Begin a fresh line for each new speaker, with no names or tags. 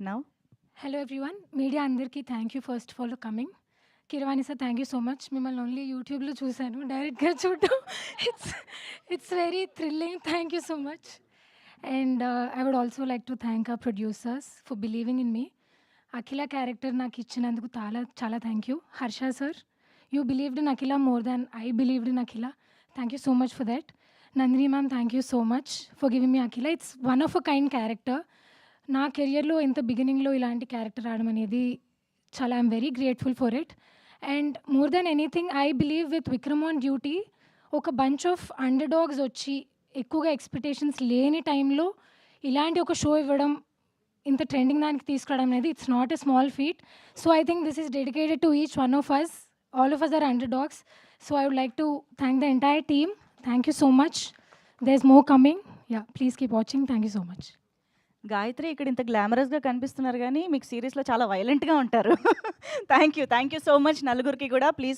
Now
hello everyone. Media అందరికీ thank you first for coming. Keeravani sir thank you so much. మిమ్మల్ని only యూట్యూబ్లో చూశాను, డైరెక్ట్గా చూడటం it's it's very thrilling. Thank you so much. And I would also like to thank our producers for believing in me. Akhila character నాకు ఇచ్చినందుకు చాలా చాలా thank you. Harsha sir, you believed in Akhila more than I believed in Akhila. Thank you so much for that. Nandini ma'am, thank you so much for giving me Akhila. It's one of a kind character. నా కెరియర్లో ఇంత బిగినింగ్లో ఇలాంటి character రావడం అనేది చాలా I'm very grateful for it. And more than anything I believe with Vikram on duty ఒక bunch of under dogs వచ్చి ఎక్కువగా ఎక్స్పెక్టేషన్స్ లేని టైంలో ఇలాంటి ఒక షో ఇవ్వడం, ఇంత ట్రెండింగ్ దానికి తీసుకురావడం అనేది it's not a small feat. So I think this is dedicated to each one of us. All of us are underdogs. So I would like to thank the entire team. Thank you so much. There is more coming. Yeah, please keep watching. Thank you so much.
Gayatri ఇక్కడ ఇంత గ్లామరస్గా కనిపిస్తున్నారు కానీ మీకు సీరియస్లో చాలా వైలెంట్గా ఉంటారు. Thank you so much నలుగురికి కూడా. Please